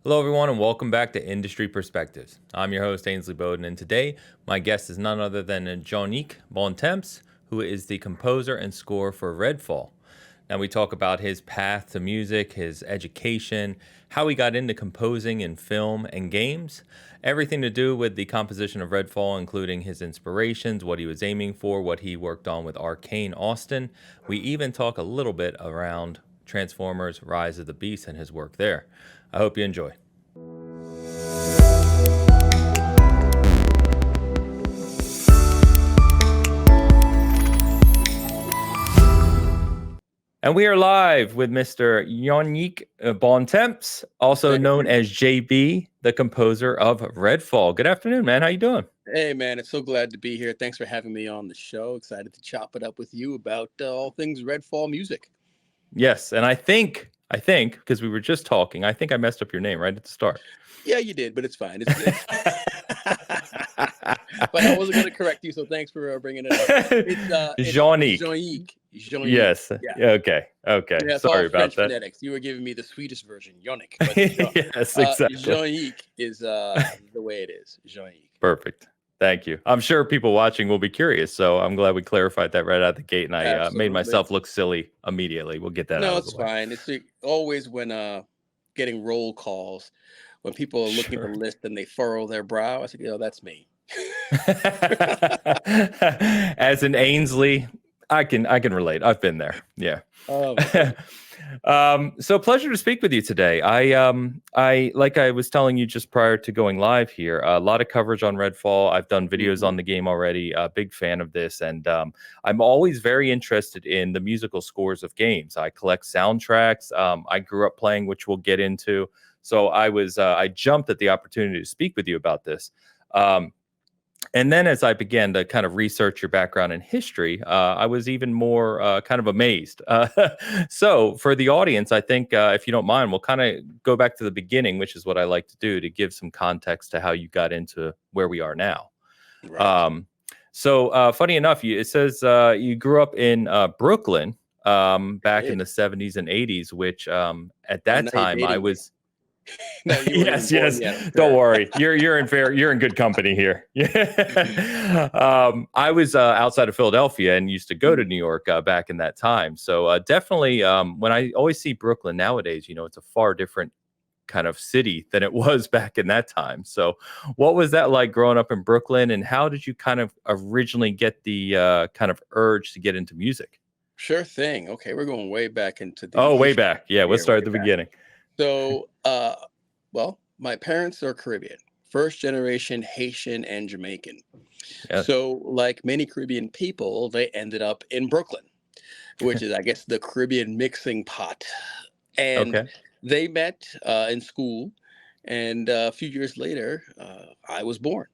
Hello, everyone, and welcome back to Industry Perspectives. I'm your host, Ainsley Bowden, and today my guest is none other than Jongnic Bontemps, who is the composer and score for Redfall. Now, we talk about his path to music, his education, how he got into composing in film and games, everything to do with the composition of Redfall, including his inspirations, what he was aiming for, what he worked on with Arcane Austin. We even talk a little bit around Transformers Rise of the Beast and his work there. I hope you enjoy. And we are live with Mr. Jongnic Bontemps, also known as JB, the composer of Redfall. Good afternoon, man. How you doing? Hey, man, it's so glad to be here. Thanks for having me on the show. Excited to chop it up with you about all things Redfall music. Yes, and I think, because we were just talking, I think I messed up your name right at the start. Yeah, you did, but it's fine. But I wasn't going to correct you, so thanks for bringing it up. It's Jongnic. Jongnic. Yes. Yeah. Okay. Yeah, Sorry about French that. Phonetics. You were giving me the Swedish version, Jongnic. Yes, exactly. Jongnic is the way it is. Jongnic. Perfect. Thank you. I'm sure people watching will be curious, so I'm glad we clarified that right out the gate, and I made myself look silly immediately. We'll get that out of the way. No, it's fine. It's always when getting roll calls, when people are looking at the list and they furrow their brow, I said, that's me. As an Ainsley, I can relate. I've been there. Yeah. Oh, so pleasure to speak with you today. I like I was telling you just prior to going live here, a lot of coverage on Redfall. I've done videos on the game already. A big fan of this, and I'm always very interested in the musical scores of games. I collect soundtracks. I grew up playing, which we'll get into. So I jumped at the opportunity to speak with you about this. And then as I began to kind of research your background in history, I was even more kind of amazed. So for the audience, I think if you don't mind, we'll kind of go back to the beginning, which is what I like to do to give some context to how you got into where we are now. right. So funny enough, it says you grew up in Brooklyn back in the 70s and 80s, which at that time I was... No, yes. Don't worry. You're in good company here. I was outside of Philadelphia and used to go to New York back in that time. So definitely, when I always see Brooklyn nowadays, it's a far different kind of city than it was back in that time. So what was that like growing up in Brooklyn, and how did you kind of originally get the kind of urge to get into music? Sure thing. Okay, we're going way back into the way back. Yeah, let's start at the beginning. So, well, my parents are Caribbean, first generation Haitian and Jamaican. Yes. So, like many Caribbean people, they ended up in Brooklyn, which is, I guess, the Caribbean mixing pot. And they met in school, and a few years later, I was born.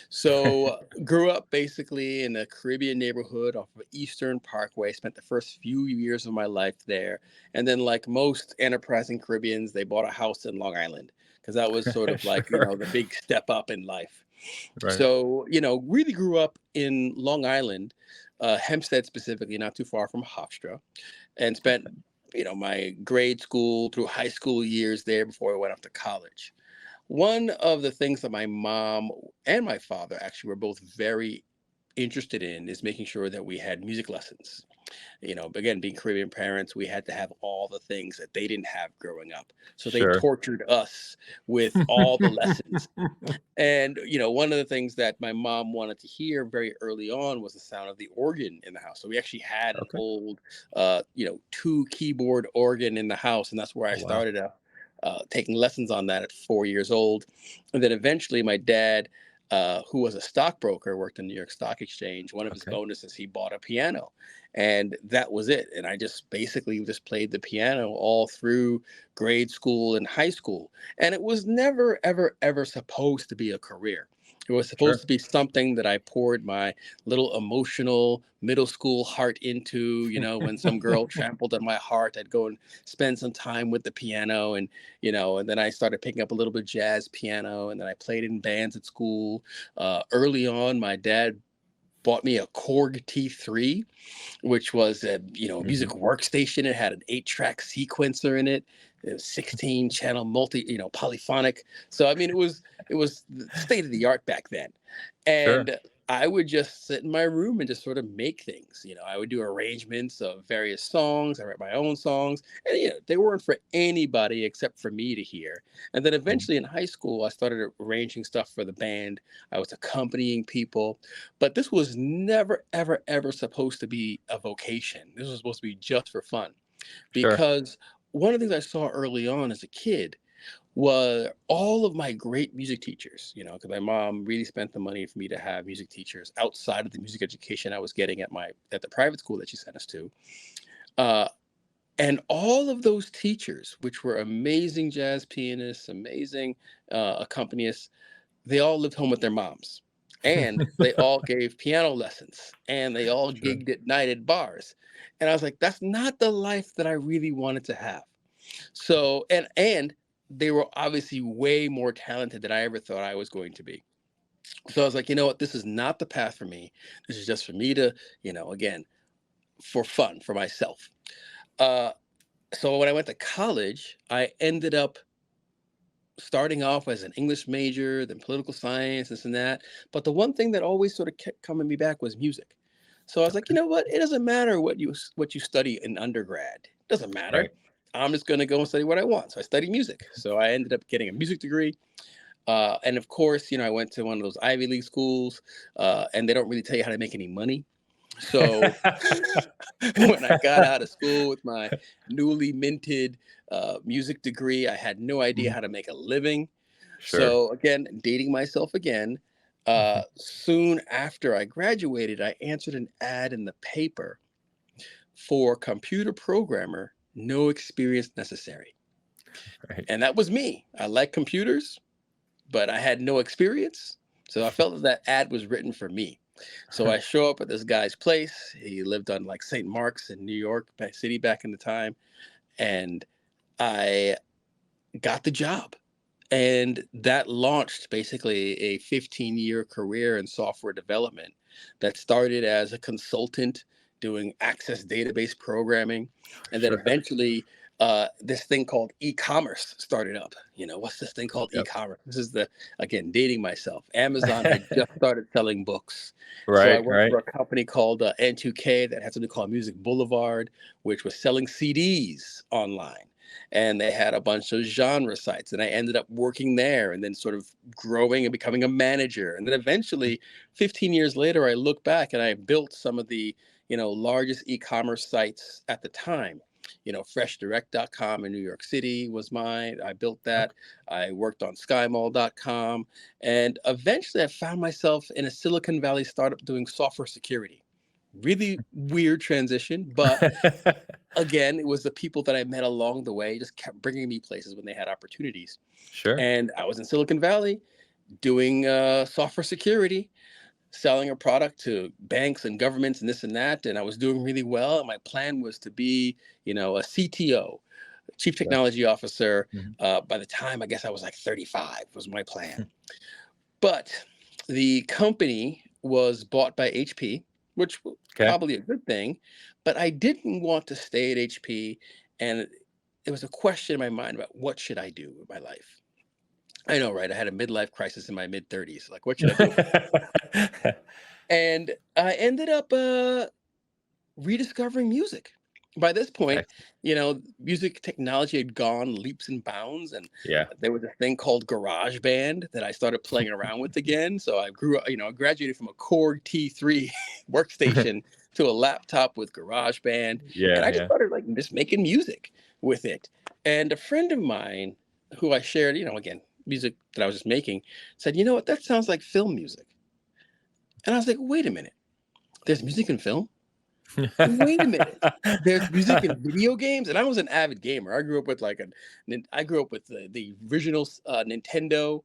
So grew up basically in a Caribbean neighborhood off of Eastern Parkway, spent the first few years of my life there. And then like most enterprising Caribbeans, they bought a house in Long Island because that was sort of like, the big step up in life. Right. So, really grew up in Long Island, Hempstead specifically, not too far from Hofstra, and spent, my grade school through high school years there before I went off to college. One of the things that my mom and my father actually were both very interested in is making sure that we had music lessons. Again, being Caribbean parents, we had to have all the things that they didn't have growing up. So they tortured us with all the lessons. And, one of the things that my mom wanted to hear very early on was the sound of the organ in the house. So we actually had an old, 2-keyboard organ in the house. And that's where I started taking lessons on that at 4 years old. And then eventually my dad, who was a stockbroker, worked in New York Stock Exchange. One of his bonuses, he bought a piano, and that was it. And I just basically just played the piano all through grade school and high school. And it was never, ever, ever supposed to be a career. It was supposed to be something that I poured my little emotional middle school heart into. When some girl trampled on my heart, I'd go and spend some time with the piano. And, and then I started picking up a little bit of jazz piano. And then I played in bands at school. Early on, my dad bought me a Korg T3, which was a music workstation. It had an 8-track sequencer in it. It was 16 channel multi, polyphonic. So I mean, it was the state of the art back then. Sure. And I would just sit in my room and just sort of make things. I would do arrangements of various songs. I write my own songs, and they weren't for anybody except for me to hear. And then Mhm. eventually in high school, I started arranging stuff for the band. I was accompanying people, but this was never, ever, ever supposed to be a vocation. This was supposed to be just for fun, Sure. because one of the things I saw early on as a kid was all of my great music teachers, because my mom really spent the money for me to have music teachers outside of the music education I was getting at the private school that she sent us to. Uh, and all of those teachers, which were amazing jazz pianists, amazing accompanists, they all lived home with their moms. And they all gave piano lessons, and they all Sure. gigged at night at bars. And I was like, that's not the life that I really wanted to have. So, and they were obviously way more talented than I ever thought I was going to be. So I was like, you know what, this is not the path for me. This is just for me to, again, for fun, for myself. Uh, so when I went to college, I ended up starting off as an English major, then political science, this and that. But the one thing that always sort of kept coming me back was music. So I was like, you Okay. know what? It doesn't matter what you study in undergrad. It doesn't matter. Right. I'm just going to go and study what I want. So I studied music. So I ended up getting a music degree. And of course, I went to one of those Ivy League schools, and they don't really tell you how to make any money. So when I got out of school with my newly minted music degree, I had no idea Mhm. how to make a living. Sure. So again, dating myself again. Mhm. Soon after I graduated, I answered an ad in the paper for computer programmer, no experience necessary. Right. And that was me. I like computers, but I had no experience. So I felt that that ad was written for me. So I show up at this guy's place. He lived on like St. Mark's in New York City back in the time. And I got the job. And that launched basically a 15-year career in software development that started as a consultant doing access database programming. And then Sure. eventually, this thing called e-commerce started up. What's this thing called Yep. e-commerce? This is again, dating myself. Amazon had just started selling books. So I Right, worked right. for a company called N2K that had something called Music Boulevard, which was selling CDs online, and they had a bunch of genre sites, and I ended up working there and then sort of growing and becoming a manager. And then eventually 15 years later, I look back and I built some of the largest e-commerce sites at the time. Freshdirect.com in New York City was mine. I built that. Okay. I worked on skymall.com, and eventually I found myself in a Silicon Valley startup doing software security. Really weird transition, but again, it was the people that I met along the way just kept bringing me places when they had opportunities. Sure. And I was in Silicon Valley doing software security, selling a product to banks and governments and this and that. And I was doing really well. And my plan was to be, a CTO, Chief Sure. Technology Officer. Mhm. By the time I guess I was like 35 was my plan. But the company was bought by HP, which was Okay. probably a good thing. But I didn't want to stay at HP, and it was a question in my mind about what should I do with my life. I know, right? I had a midlife crisis in my mid 30s. Like, what should I do with my life? And I ended up rediscovering music. By this point, Excellent. music technology had gone leaps and bounds, and Yeah. there was a thing called Garage Band that I started playing around with again. So I grew up, I graduated from a Korg T3 workstation to a laptop with Garage Band, and Yeah, I just yeah. started like just making music with it. And a friend of mine who I shared, again, music that I was just making, said, "You know what? That sounds like film music." And I was like, "Wait a minute. There's music in film? Wait a minute. There's music in video games?" And I was an avid gamer. I grew up with I grew up with the original Nintendo.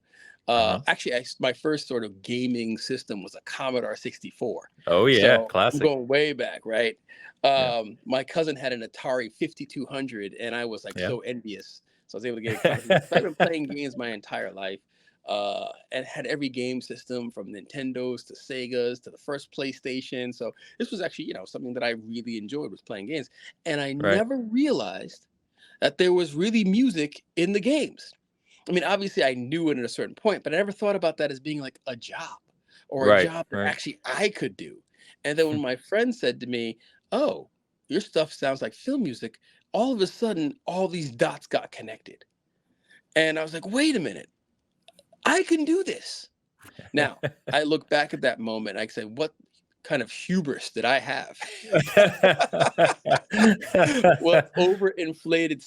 Uh-huh. Actually, my first sort of gaming system was a Commodore 64. Oh, yeah, So I'm classic. going way back, right? Yeah. My cousin had an Atari 5200, and I was like Yeah. so envious. So I was able to get a copy. So I've been playing games my entire life, and had every game system from Nintendos to Segas to the first PlayStation. So this was actually, something that I really enjoyed was playing games. And I Right. never realized that there was really music in the games. I mean, obviously I knew it at a certain point, but I never thought about that as being like a job or a Right. job that Right. actually I could do. And then when my friend said to me, "Oh, your stuff sounds like film music," all of a sudden all these dots got connected. And I was like, "Wait a minute. I can do this." Now, I look back at that moment, I say, what kind of hubris did I have? What overinflated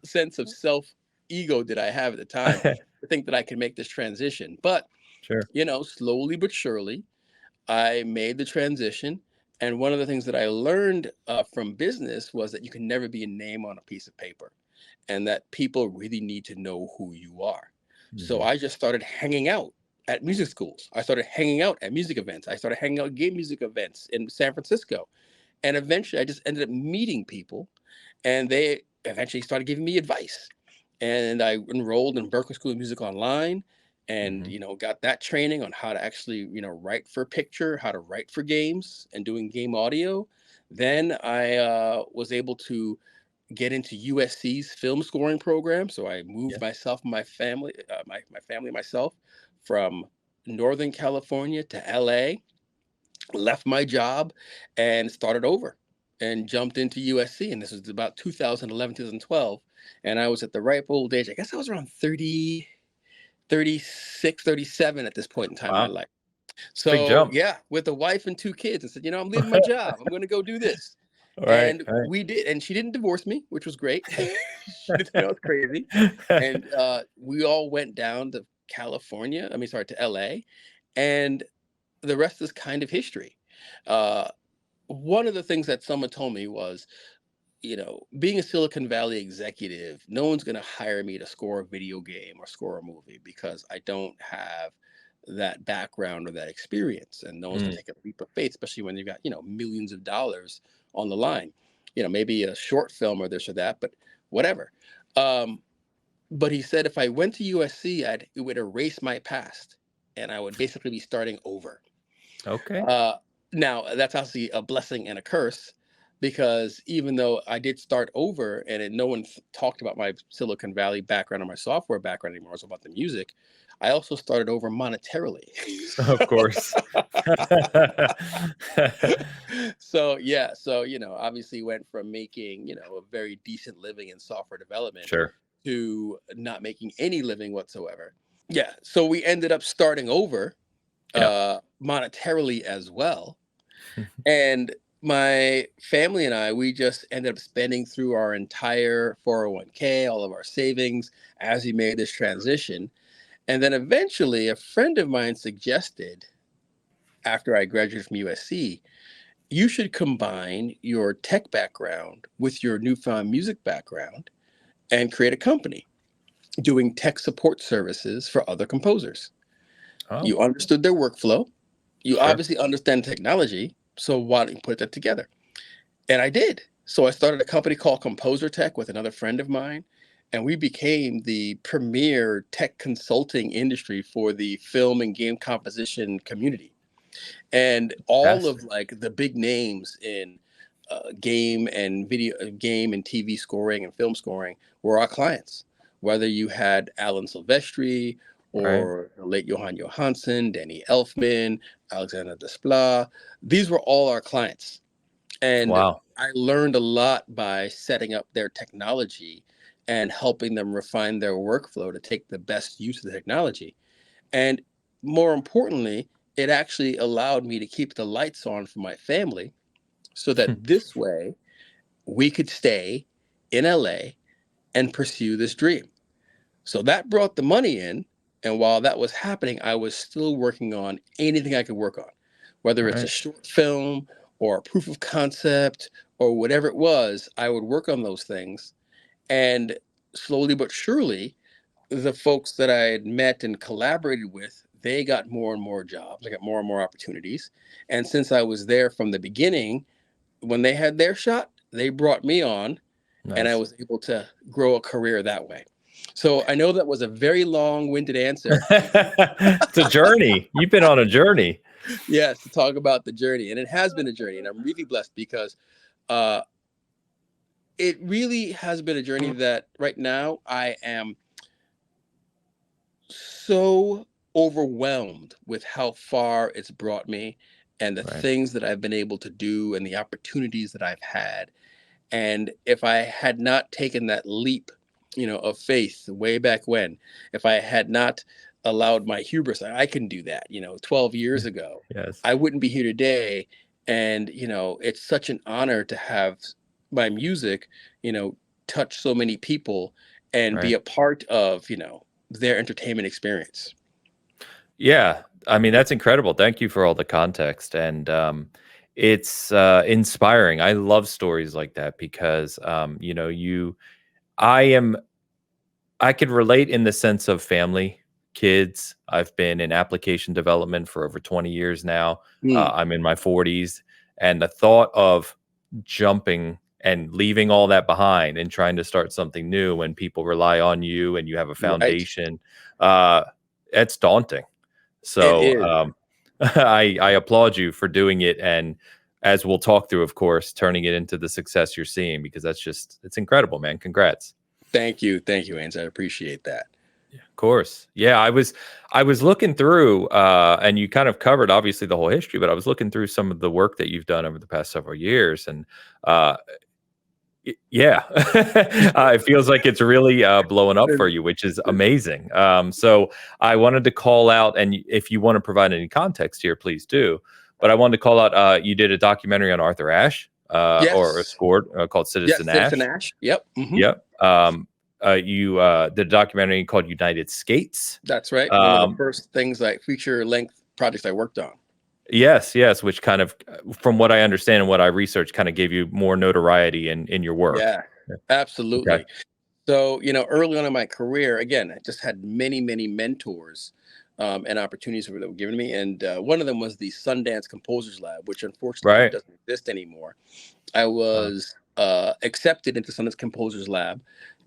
sense of self ego did I have at the time to think that I could make this transition? But, Sure. slowly but surely, I made the transition. And one of the things that I learned from business was that you can never be a name on a piece of paper, and that people really need to know who you are. So Mhm. I just started hanging out at music schools. I started hanging out at music events. I started hanging out at game music events in San Francisco. And eventually I just ended up meeting people, and they eventually started giving me advice. And I enrolled in Berklee School of Music Online, and Mhm. got that training on how to actually write for picture, how to write for games, and doing game audio. Then I was able to get into USC's film scoring program. So I moved Yeah. myself and my family, my family and myself, from Northern California to LA, left my job and started over and jumped into USC. And this was about 2011, 2012. And I was at the ripe old age. I guess I was around 30, 36, 37 at this point in time in my Wow. life. It's a big So jump. yeah, with a wife and two kids, and said, I'm leaving my job. I'm going to go do this. Right. And Right. we did, and she didn't divorce me, which was great. She didn't think I was crazy. And we all went down to California. I mean, sorry, to LA, and the rest is kind of history. Uh, One of the things that someone told me was, being a Silicon Valley executive, no one's going to hire me to score a video game or score a movie because I don't have that background or that experience. And no one's going Mm. to take a leap of faith, especially when you've got, millions of dollars on the line. Maybe a short film or this or that, but whatever. Um, but he said if I went to USC, it would erase my past, and I would basically be starting over. Okay. Uh, Now, that's obviously a blessing and a curse, because even though I did start over and no one talked about my Silicon Valley background or my software background anymore, it was about the music, I also started over monetarily. Of course. So, yeah, so, obviously went from making, a very decent living in software development Sure. to not making any living whatsoever. Yeah, so we ended up starting over Yeah. monetarily as well. And my family and I, we just ended up spending through our entire 401k, all of our savings, as we made this transition. And then eventually, a friend of mine suggested, after I graduated from USC, you should combine your tech background with your newfound music background and create a company doing tech support services for other composers. Oh, You understood their workflow. You sure. obviously understand technology. So why don't you put that together? And I did. So I started a company called Composer Tech with another friend of mine, and we became the premier tech consulting industry for the film and game composition community. And all of Fantastic. like the big names in game and video, game and TV scoring and film scoring were our clients. Whether you had Alan Silvestri Right. or the late Johan Johansson, Danny Elfman, Alexander Desplat, these were all our clients. And Wow. I learned a lot by setting up their technology and helping them refine their workflow to take the best use of the technology. And more importantly, it actually allowed me to keep the lights on for my family, so that this way we could stay in LA and pursue this dream. So that brought the money in. And while that was happening, I was still working on anything I could work on, whether it's a Right. short film or a proof of concept or whatever it was, I would work on those things. And slowly but surely, the folks that I had met and collaborated with, they got more and more jobs. I got more and more opportunities. And since I was there from the beginning, when they had their shot, they brought me on, and I Nice. was able to grow a career that way. So I know that was a very long-winded answer. It's a journey. You've been on a journey. Yes, to talk about the journey, and it has been a journey, and I'm really blessed because uh, it really has been a journey that right now I am so overwhelmed with how far it's brought me and the Right. things that I've been able to do and the opportunities that I've had. And if I had not taken that leap, of faith way back when, if I had not allowed my hubris, I can do that, 12 years ago, Yes. I wouldn't be here today. And, it's such an honor to have my music, touch so many people and be Right. a part of, their entertainment experience. Yeah. I mean, that's incredible. Thank you for all the context. And it's inspiring. I love stories like that because, I am I could relate in the sense of family, kids. I've been in application development for over 20 years now. Mm, I'm in my 40s, and the thought of jumping and leaving all that behind and trying to start something new when people rely on you and you have a right. foundation, uh, it's daunting. It So is. I applaud you for doing it, and as we'll talk through, of course, turning it into the success you're seeing because it's incredible, man. Congrats. Thank you. Thank you, Ains. I appreciate that. Of course. Yeah, I was looking through and you kind of covered obviously the whole history, but I was looking through some of the work that you've done over the past several years and uh yeah. It feels like it's really blowing up for you, which is amazing. So I wanted to call out, and if you want to provide any context here, please do. But I wanted to call out you did a documentary on Arthur Ashe or a Yes. score called Yes. Citizen Citizen Ash. Ash. Yep. Yep. You did a documentary called United Skates. That's right. One of the Um, first things like feature length projects I worked on. yes, yes, which kind of, from what I understand and what I researched, kind of gave you more notoriety in your work. Yeah, Yeah. Okay. absolutely. So, early on in my career, again, I just had many, many mentors and opportunities that were given me. And one of them was the Sundance Composers Lab, which unfortunately Right. doesn't exist anymore. I Uh, was accepted into Sundance Composers Lab,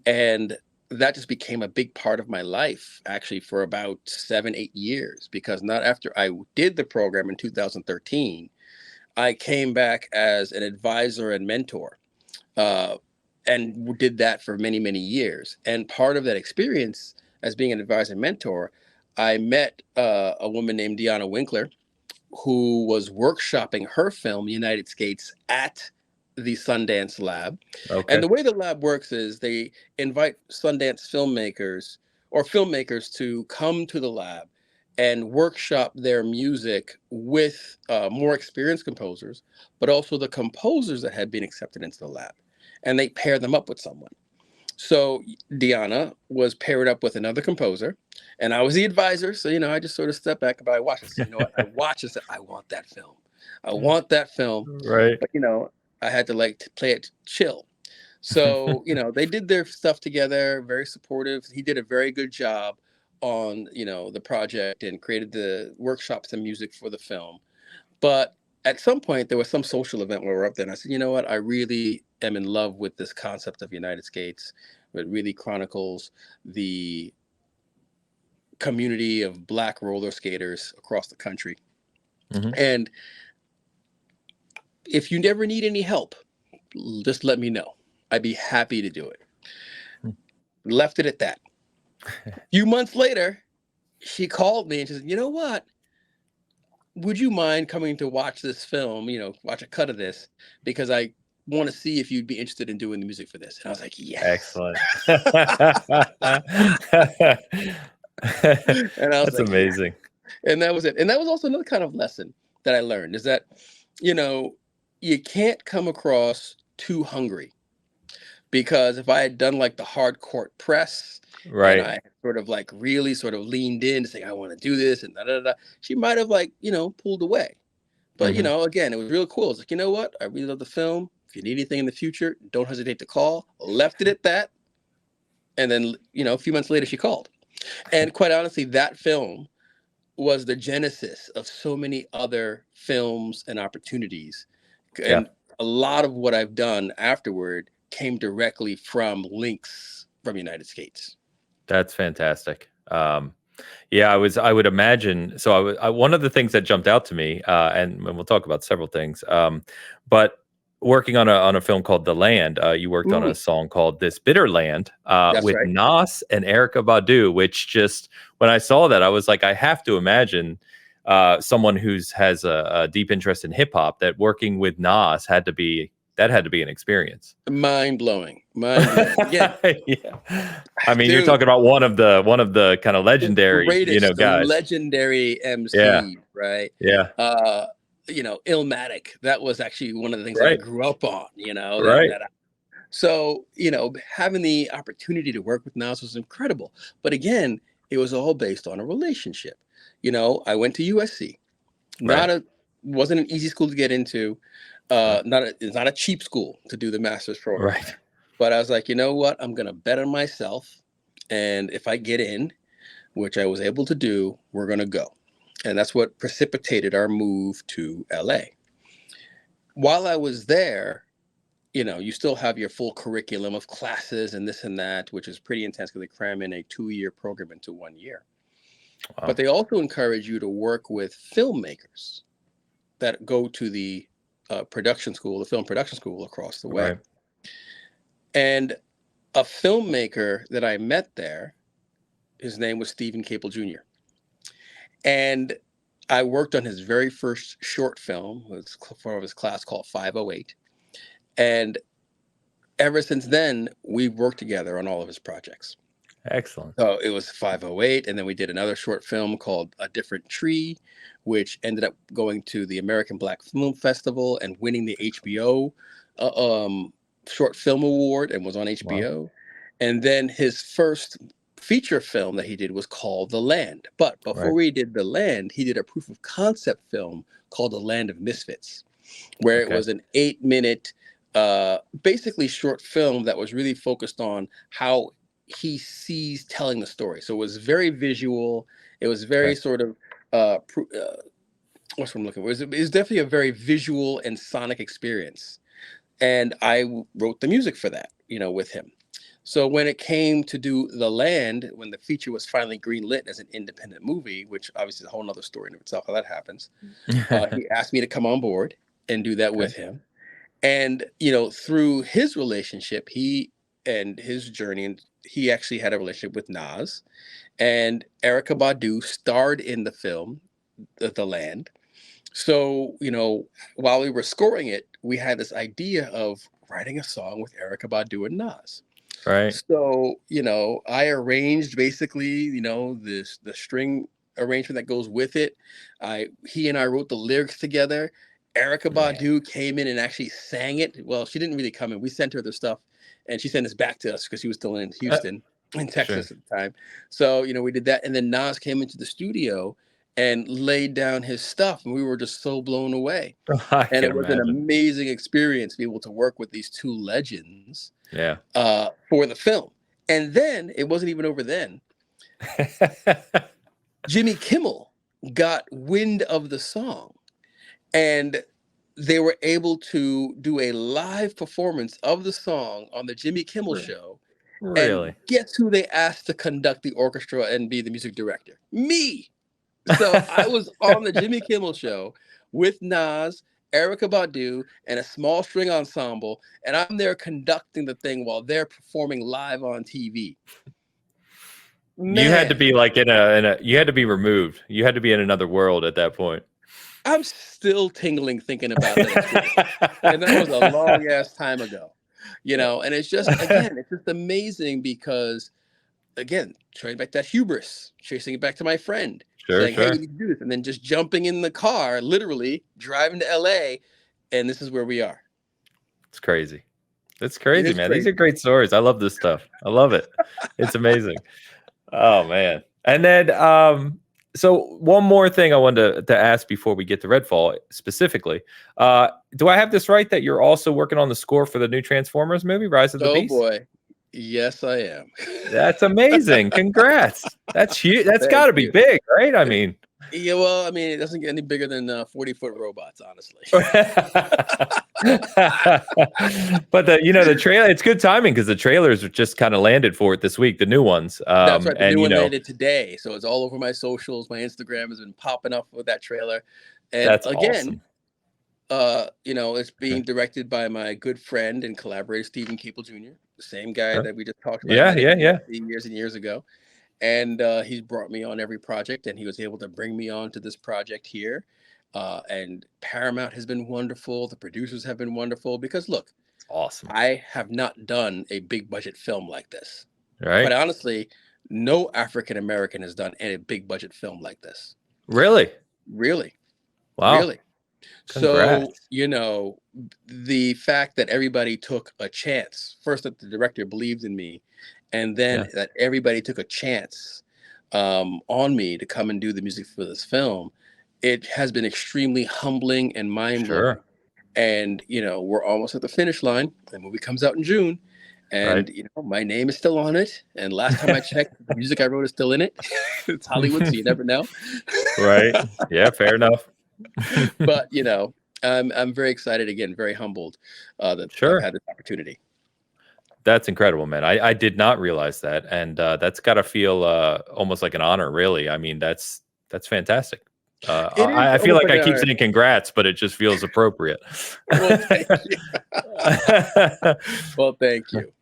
and that just became a big part of my life, actually, for about 7, 8 years. Because not after I did the program in 2013, I came back as an advisor and mentor uh, and did that for many, many years. And part of that experience as being an advisor and mentor, I met a woman named Deanna Winkler, who was workshopping her film United Skates at the Sundance Lab. And okay. the way the lab works is they invite Sundance filmmakers or filmmakers to come to the lab and workshop their music with more experienced composers, but also the composers that had been accepted into the lab. And they pair them up with someone. So Deanna was paired up with another composer, and I was the advisor. So, I just sort of stepped back, but I watched this. You know what? I watched this. I want that film. I want that film. Right. But, I had to play it chill. So, they did their stuff together, very supportive. He did a very good job on, the project and created the workshops and music for the film. But at some point, there was some social event where we're up there, and I said, you know what? I really am in love with this concept of United Skates. It really chronicles the community of Black roller skaters across the country. Hmm. And if you never need any help, just let me know. I'd be happy to do it. Left it at that. A few months later, she called me and she said, you know what? Would you mind coming to watch this film, watch a cut of this? Because I want to see if you'd be interested in doing the music for this. And I was like, yes. Excellent. And I was That's like, yes. amazing. And that was it. And that was also another kind of lesson that I learned is that, you know, you can't come across too hungry. Because if I had done like the hard court press and Right. I sort of like really sort of leaned in to say, I want to do this and da da da, she might have like, pulled away. But, Hmm. again, it was real cool. It's like, you know what? I really love the film. If you need anything in the future, don't hesitate to call. Left it at that. And then, a few months later, she called. And quite honestly, that film was the genesis of so many other films and opportunities. Yeah. And a lot of what I've done afterward came directly from links from United States. That's fantastic. Yeah, I would imagine. So one of the things that jumped out to me, and we'll talk about several things, but working on a film called The Land. You worked on a song called This Bitter Land That's with right. Nas and Erykah Badu, which just when I saw that, I was like, I have to imagine someone who's has a deep interest in hip hop that working with Nas had to be an experience. Mind blowing. Yeah, Yeah. I mean, you're dude. talking about one of the kind of The legendary, greatest, the guys. legendary Yeah. MC, right? Yeah. Illmatic. That was actually one of the things that I Right. grew up on. Right. So having the opportunity to work with Nas was incredible. But again, it was all based on a relationship. I went to USC. Right. Wasn't an easy school to get into. It's not a cheap school to do the master's program. Right. But I was like, you know what? I'm gonna bet on myself, and if I get in, which I was able to do, we're gonna go. And that's what precipitated our move to LA. While I was there, you still have your full curriculum of classes and this and that, which is pretty intense because they cram in a 2-year program into 1 year. Wow. But they also encourage you to work with filmmakers that go to the film production school across the way. Right. And a filmmaker that I met there, his name was Stephen Capel Jr. And I worked on his very first short film. It was part of his class called 508. And ever since then, we've worked together on all of his projects. Excellent. So it was 508, and then we did another short film called A Different Tree, which ended up going to the American Black Film Festival and winning the HBO short film award and was on HBO. Wow. And then his first feature film that he did was called The Land. But before we did The Land, he did a proof of concept film called The Land of Misfits, where it was an 8-minute, basically short film that was really focused on how he sees telling the story. So it was very visual. It was very sort of what's what I'm looking for? It was definitely a very visual and sonic experience. And I wrote the music for that, with him. So when it came to do The Land, when the feature was finally greenlit as an independent movie, which obviously is a whole nother story in itself how that happens, he asked me to come on board and do that with him. And, through his relationship, he and his journey, and he actually had a relationship with Nas, and Erykah Badu starred in the film, The Land. So, while we were scoring it, we had this idea of writing a song with Erykah Badu and Nas. Right. So, I arranged basically, the string arrangement that goes with it. He and I wrote the lyrics together. Erykah Badu came in and actually sang it. Well, she didn't really come in. We sent her the stuff, and she sent us back to us because she was still in Houston, in Texas at the time. So, we did that. And then Nas came into the studio and laid down his stuff, and we were just so blown away. And it was an amazing experience to be able to work with these two legends for the film. And then it wasn't even over then. Jimmy Kimmel got wind of the song, and they were able to do a live performance of the song on the Jimmy Kimmel show. Really? And guess who they asked to conduct the orchestra and be the music director? Me. So I was on the Jimmy Kimmel show with Nas, Erykah Badu, and a small string ensemble, and I'm there conducting the thing while they're performing live on TV. Man. You had to be like you had to be removed. You had to be in another world at that point. I'm still tingling thinking about that experience. And that was a long ass time ago, and it's just amazing because, again, trying back that hubris, chasing it back to my friend. Saying, hey, we need to do this. And then just jumping in the car, literally driving to LA. And this is where we are. It's crazy. It's crazy, man. These are great stories. I love this stuff. I love it. It's amazing. Oh, man. And then, so one more thing I wanted to ask before we get to Redfall specifically. Do I have this right that you're also working on the score for the new Transformers movie, Rise of the Beast? Oh, boy. Yes, I am. That's amazing. Congrats. That's huge. That's got to be big, right? I mean, yeah, well, it doesn't get any bigger than 40-foot robots, honestly. But the trailer, it's good timing because the trailers just kind of landed for it this week, the new ones. That's right. The new one landed today. So it's all over my socials. My Instagram has been popping up with that trailer. And that's again, awesome. It's being directed by my good friend and collaborator Stephen Cable Jr., the same guy Sure. that we just talked about. I Yeah, met at yeah, yeah. USC years and years ago, and he's brought me on every project, and he was able to bring me on to this project here. And Paramount has been wonderful. The producers have been wonderful because look, Awesome. I have not done a big budget film like this. Quite Right? honestly, no African American has done a big budget film like this. Really? Really, Wow. really. So, Congrats. the fact that everybody took a chance, first that the director believed in me, and then Yeah, that everybody took a chance on me to come and do the music for this film, it has been extremely humbling and mind blowing. sure. And, we're almost at the finish line. The movie comes out in June. Right. And, my name is still on it. And last time I checked, the music I wrote is still in it. It's Hollywood, so you never know. Right. Yeah, fair enough. But I'm very excited again, very humbled that I've Sure. had this opportunity. That's incredible, man. I did not realize that, and that's got to feel almost like an honor, really. I mean, that's fantastic. It is I feel almost like like I an keep honor. saying congrats, but it just feels appropriate. Well, thank you. Well, thank you.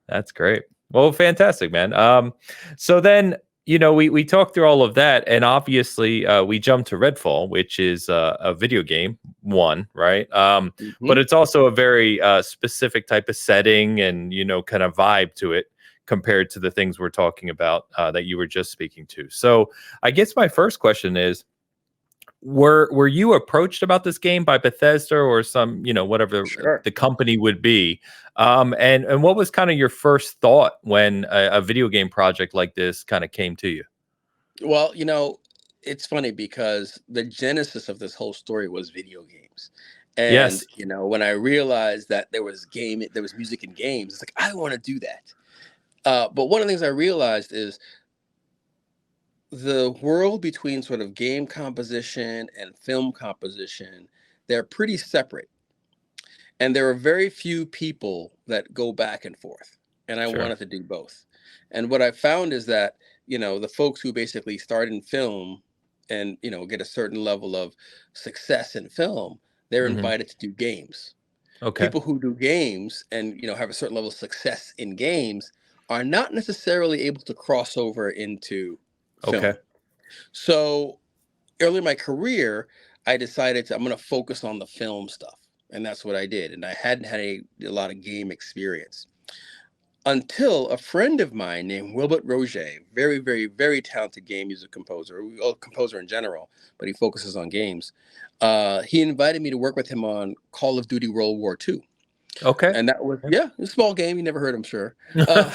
That's great. Well, fantastic, man. So then, we talked through all of that, and obviously, we jumped to Redfall, which is a video game, one, right? But Mhm. it's also a very specific type of setting and kind of vibe to it compared to the things we're talking about that you were just speaking to. So, I guess my first question is, were you approached about this game by Bethesda or some, whatever Sure. the company would be? And what was kind of your first thought when a video game project like this kind of came to you? Well, it's funny because the genesis of this whole story was video games. And, Yes, when I realized that there was music in games, it's like, I want to do that. But one of the things I realized is the world between sort of game composition and film composition, they're pretty separate. And there are very few people that go back and forth. And I sure. wanted to do both. And what I found is that, the folks who basically start in film and, get a certain level of success in film, they're Hmm. invited to do games. Okay. People who do games and, have a certain level of success in games are not necessarily able to cross over into Okay. film. So early in my career, I decided I'm going to focus on the film stuff. And that's what I did. And I hadn't had a lot of game experience until a friend of mine named Wilbert Roger, very, very, very talented game music composer, or composer in general, but he focuses on games. He invited me to work with him on Call of Duty World War II. Okay. And that was, Yeah. yeah, a small game. You never heard, I'm sure. Uh,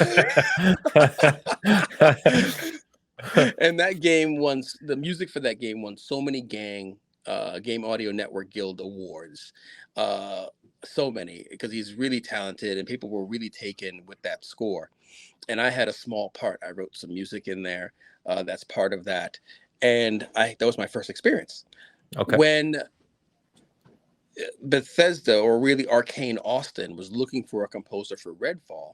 and that game won the music for that game won so many Game Audio Network Guild awards. Uh, so many because he's really talented and people were really taken with that score. And I had a small part. I wrote some music in there. That's part of that. And that was my first experience. Okay. When Bethesda, or really Arcane Austin, was looking for a composer for Redfall,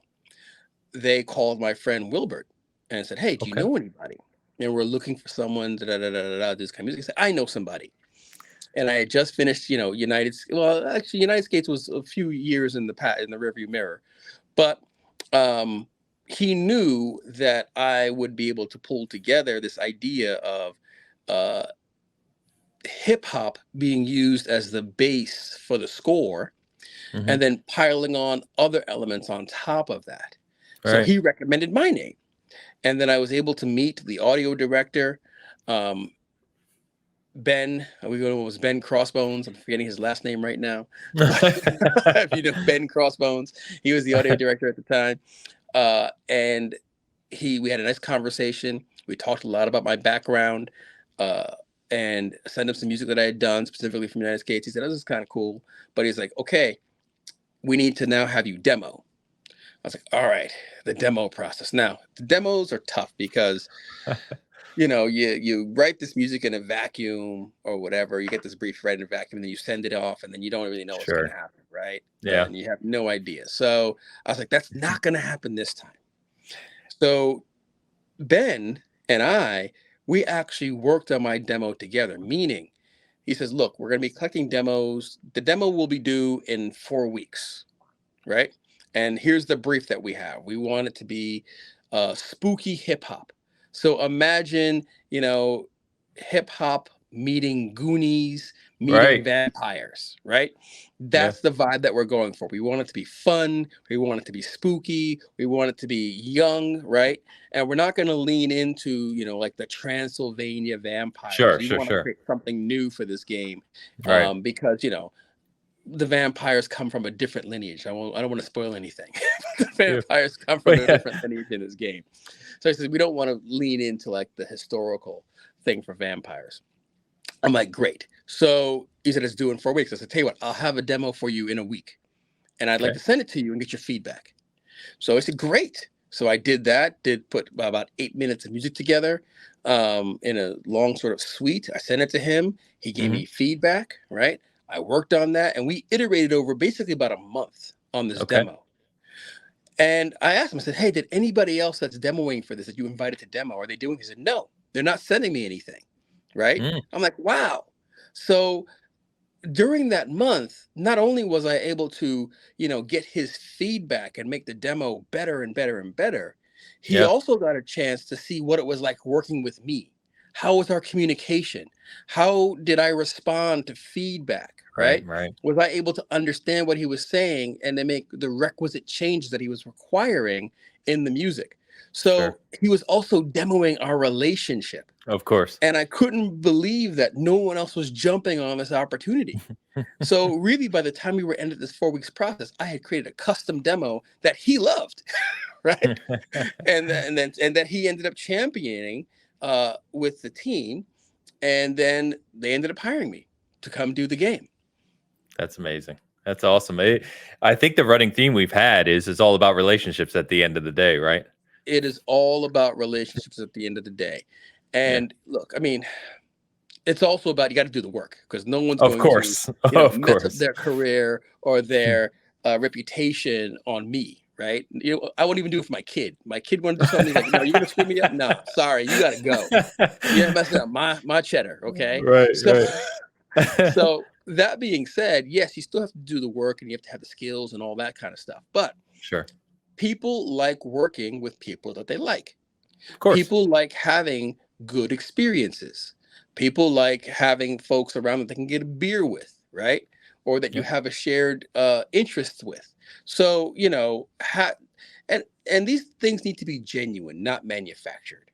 they called my friend Wilbert and said, "Hey, do you Okay. know anybody?" And we're looking for someone this kind of music. I said, "I know somebody." And I had just finished, United States was a few years in the rearview mirror, but um, he knew that I would be able to pull together this idea of uh, hip hop being used as the base for the score, Hmm. and then piling on other elements on top of that. So Right. he recommended my name. And then I was able to meet the audio director, um, Ben. We go. It was Ben Crossbones. I'm forgetting his last name right now, but if you know Ben Crossbones, he was the audio director at the time, and we had a nice conversation. We talked a lot about my background, uh, and sent him some music that I had done specifically from the United States. He said, "Oh, this is kind of cool," but he's like, "Okay, we need to now have you demo." I was like, "All right, the demo process." Now, the demos are tough because you write this music in a vacuum or whatever. You get this brief read in a vacuum, and then you send it off, and then you don't really know what's going to Sure. happen, right? Yeah. And you have no idea. So I was like, "That's not going to happen this time." So Ben and I, we actually worked on my demo together, meaning He says, look, we're going to be collecting demos. The demo will be due in 4 weeks, right? And here's the brief that we have. We want it to be spooky hip hop. So imagine, hip hop meeting Goonies, meeting Right. vampires, right? Yeah. That's the vibe that we're going for. We want it to be fun. We want it to be spooky. We want it to be young, right? And we're not going to lean into, like the Transylvania vampires. Sure. We Sure. want to Sure. create something new for this game, Right. because, the vampires come from a different lineage. I don't want to spoil anything. The Yeah. vampires come from a different lineage in this game. So I said, we don't want to lean into like the historical thing for vampires. I'm like, great. So he said, it's due in 4 weeks. I said, tell you what, I'll have a demo for you in a week. And I'd like to send it to you and get your feedback. So I said, great. So I did that, put about 8 minutes of music together in a long sort of suite. I sent it to him. He gave me feedback, right? I worked on that, and we iterated over basically about a month on this demo. And I asked him, I said, hey, did anybody else that's demoing for this that you invited to demo, are they doing? He said, no, they're not sending me anything, right? I'm like, wow. So during that month, not only was I able to, get his feedback and make the demo better and better and better, he also got a chance to see what it was like working with me. How was our communication? How did I respond to feedback? Right. Was I able to understand what he was saying and then make the requisite changes that he was requiring in the music? So he was also demoing our relationship. Of course. And I couldn't believe that no one else was jumping on this opportunity. So really, by the time we were ended this 4 weeks process, I had created a custom demo that he loved, right? and that he ended up championing with the team, and then they ended up hiring me to come do the game. That's amazing. That's awesome. I think the running theme we've had is it's all about relationships at the end of the day, right? It is all about relationships at the end of the day. And look, I mean, it's also about, you got to do the work, because no one's going to mess up their career or their reputation on me, right? I won't even do it for my kid. My kid wanted to do something, like, no, you're going to screw me up? No, sorry, you got to go. You're messing up my cheddar, okay? Right. So that being said, yes, you still have to do the work and you have to have the skills and all that kind of stuff. But people like working with people that they like. Of course. People like having good experiences. People like having folks around that they can get a beer with, right? Or that you have a shared interest with. So, and these things need to be genuine, not manufactured.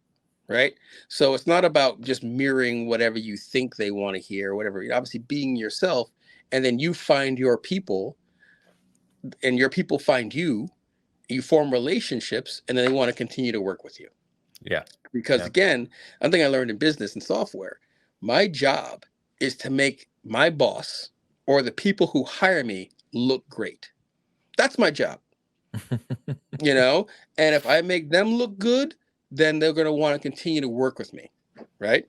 Right. So it's not about just mirroring whatever you think they want to hear, or whatever. You're obviously being yourself, and then you find your people and your people find you, you form relationships, and then they want to continue to work with you. Yeah. Because again, one thing I learned in business and software, my job is to make my boss or the people who hire me look great. That's my job. And if I make them look good, then they're going to want to continue to work with me, right?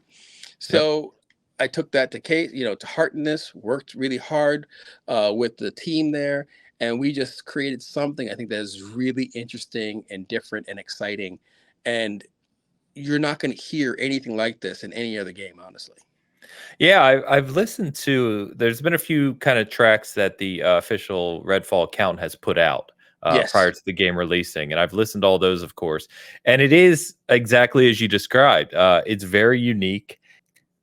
So I took that to heart in this, worked really hard with the team there, and we just created something I think that is really interesting and different and exciting. And you're not going to hear anything like this in any other game, honestly. Yeah, I've listened to, there's been a few kind of tracks that the official Redfall account has put out. Prior to the game releasing. And I've listened to all those, of course. And it is exactly as you described. It's very unique.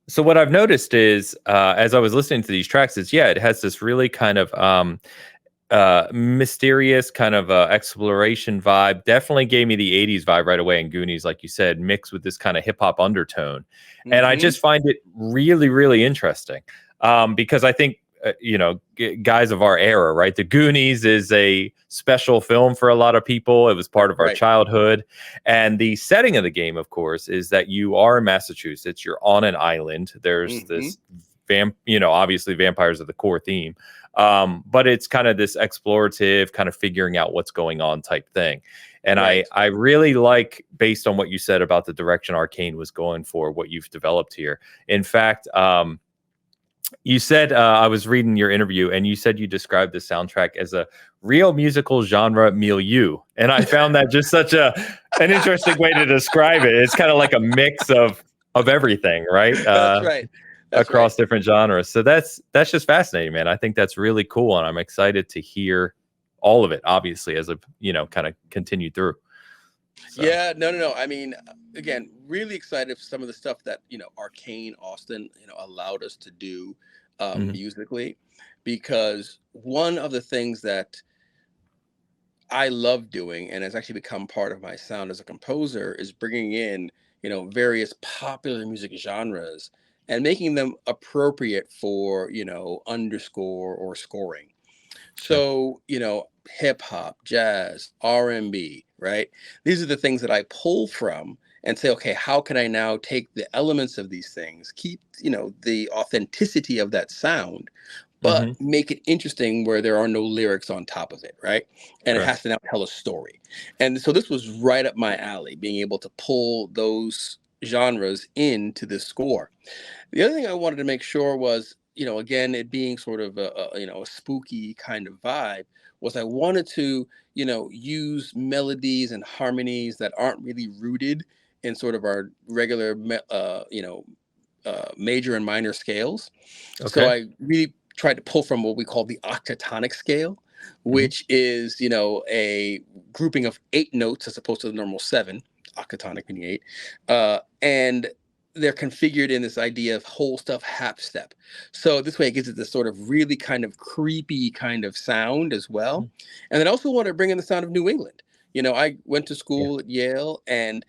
So what I've noticed is, as I was listening to these tracks, is, it has this really kind of mysterious kind of exploration vibe. Definitely gave me the 80s vibe right away in Goonies, like you said, mixed with this kind of hip-hop undertone. And I just find it really, really interesting because I think, guys of our era, right? The Goonies is a special film for a lot of people. It was part of our childhood. And the setting of the game, of course, is that you are in Massachusetts. You're on an island. There's this, obviously vampires are the core theme. But it's kind of this explorative kind of figuring out what's going on type thing. And I really like, based on what you said about the direction Arcane was going for, what you've developed here. In fact, you said, I was reading your interview, and you said you described the soundtrack as a real musical genre milieu. And I found that just such an interesting way to describe it. It's kind of like a mix of everything, right? That's right. That's right. across different genres. So that's just fascinating, man. I think that's really cool, and I'm excited to hear all of it, obviously, as a kind of continue through. So. Yeah, no. I mean, again, really excited for some of the stuff that Arcane Austin allowed us to do Mhm. musically, because one of the things that I love doing and has actually become part of my sound as a composer is bringing in various popular music genres and making them appropriate for underscore or scoring. Okay. So, hip hop, jazz, R&B, right? These are the things that I pull from and say, okay, how can I now take the elements of these things, keep, the authenticity of that sound, but Mhm. make it interesting where there are no lyrics on top of it, right? And it Sure. has to now tell a story. And so this was right up my alley, being able to pull those genres into the score. The other thing I wanted to make sure was, again, it being sort of a spooky kind of vibe, was I wanted to, use melodies and harmonies that aren't really rooted in sort of our regular, major and minor scales. So Okay. I really tried to pull from what we call the octatonic scale, Mhm. which is, a grouping of 8 notes as opposed to the normal 7, octatonic meaning 8. And they're configured in this idea of whole stuff half step. So this way it gives it this sort of really kind of creepy kind of sound as well. Mm. And then also want to bring in the sound of New England. I went to Yeah. school at Yale, and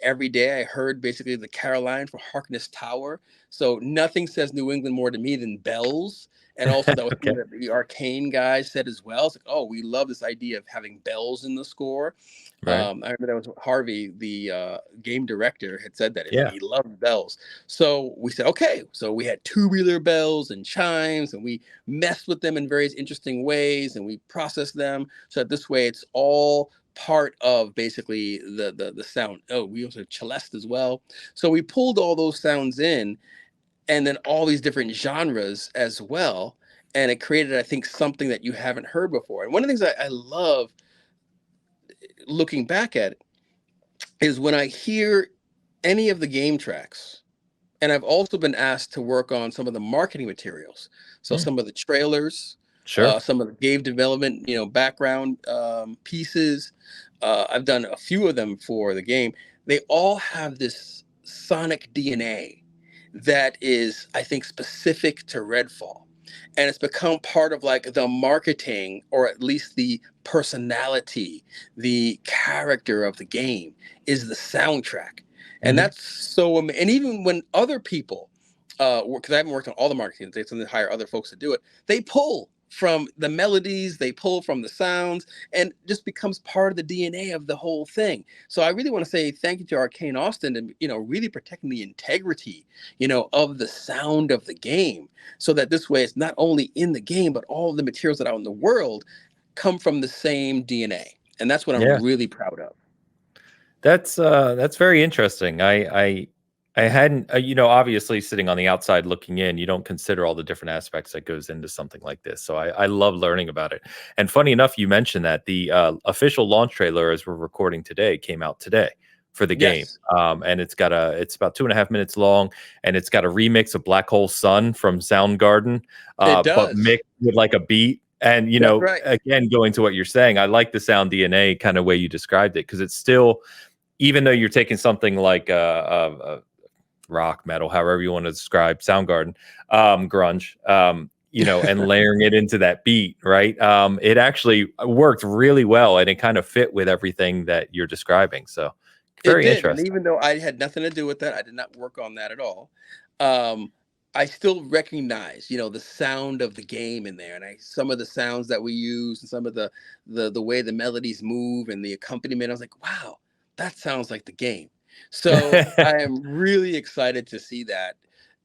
every day I heard basically the Caroline from Harkness Tower. So nothing says New England more to me than bells. And also that was Okay. something that the Arcane guys said as well. It's like, oh, we love this idea of having bells in the score. Right. I remember that was Harvey, the game director, had said that. It's like Yeah. he loved bells. So we said, okay. So we had tubular bells and chimes, and we messed with them in various interesting ways, and we processed them so that this way it's all part of basically the sound. Oh, we also have celeste as well. So we pulled all those sounds in, and then all these different genres as well. And it created, I think, something that you haven't heard before. And one of the things I love looking back at it is when I hear any of the game tracks, and I've also been asked to work on some of the marketing materials. So Mm. some of the trailers, Sure. some of the game development, background pieces. I've done a few of them for the game. They all have this sonic DNA that is, I think, specific to Redfall. And it's become part of like the marketing, or at least the personality, the character of the game is the soundtrack. And Mhm. that's and even when other people, because I haven't worked on all the marketing, they tend to hire other folks to do it, they pull from the melodies, they pull from the sounds, and just becomes part of the DNA of the whole thing. So I really want to say thank you to Arcane Austin and really protecting the integrity, of the sound of the game, so that this way it's not only in the game, but all of the materials that are out in the world come from the same DNA. And that's what I'm Yeah. really proud of. That's very interesting. I hadn't obviously sitting on the outside looking in, you don't consider all the different aspects that goes into something like this. So I love learning about it. And funny enough, you mentioned that the official launch trailer, as we're recording today, came out today for the game. Yes, And it's about 2.5 minutes long, and it's got a remix of Black Hole Sun from Soundgarden, it but does. mixed with like a beat. And That's right. again, going to what you're saying, I like the sound DNA kind of way you described it, because it's still, even though you're taking something like rock, metal, however you want to describe Soundgarden, grunge, and layering it into that beat, right? It actually worked really well, and it kind of fit with everything that you're describing. So It very did, and interesting. even though I had nothing to do with that, I did not work on that at all. Um, I still recognize, the sound of the game in there, and some of the sounds that we use, and some of the way the melodies move and the accompaniment. I was like, wow, that sounds like the game. So I am really excited to see that,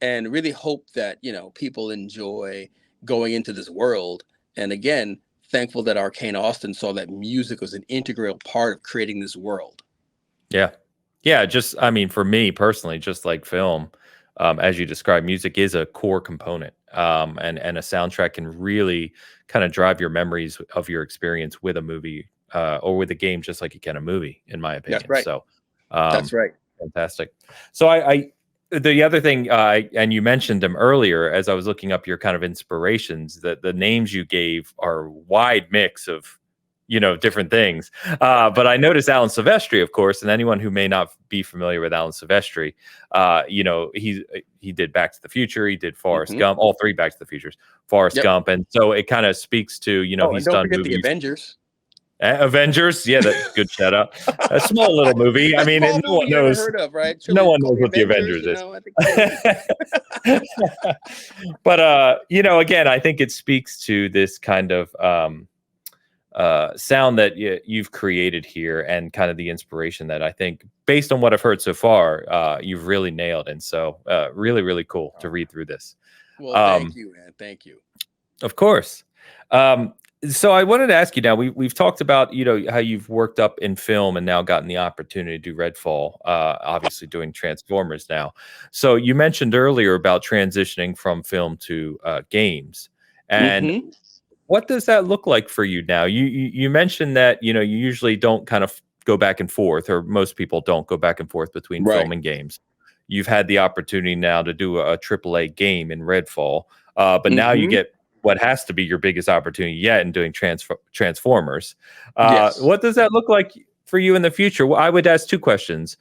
and really hope that people enjoy going into this world. And again, thankful that Arcane Austin saw that music was an integral part of creating this world. Yeah. Yeah, just I mean, for me personally, just like film, as you described, music is a core component, and a soundtrack can really kind of drive your memories of your experience with a movie, or with a game, just like you can a movie, in my That's opinion. right. So, That's um, right. fantastic. So I The other thing, and you mentioned them earlier as I was looking up your kind of inspirations, that the names you gave are a wide mix of, different things. But I noticed Alan Silvestri, of course, and anyone who may not be familiar with Alan Silvestri, he did Back to the Future, he did Forrest Hmm. Gump, all three Back to the Futures, Forrest Yep. Gump, and so it kind of speaks to, Oh, and he's don't done forget the movies. Avengers. Avengers, yeah, that good shout out. A small little movie. I A mean, small no one movie you never knows. heard of, right? No Surely one call knows the what the Avengers. Avengers is. I think it's But again, I think it speaks to this kind of sound that you've created here, and kind of the inspiration that I think, based on what I've heard so far, you've really nailed. And so, really, really cool to read through this. well, thank Um, you, man. Thank you. of course. Um, so I wanted to ask you now. We've talked about how you've worked up in film and now gotten the opportunity to do Redfall. Obviously doing Transformers now. So you mentioned earlier about transitioning from film to games, and Hmm. what does that look like for you now? You mentioned that you usually don't kind of go back and forth, or most people don't go back and forth between Right. film and games. You've had the opportunity now to do a AAA game in Redfall, but now you Hmm. get what has to be your biggest opportunity yet in doing Transformers. Yes. What does that look like for you in the future? Well, I would ask two questions.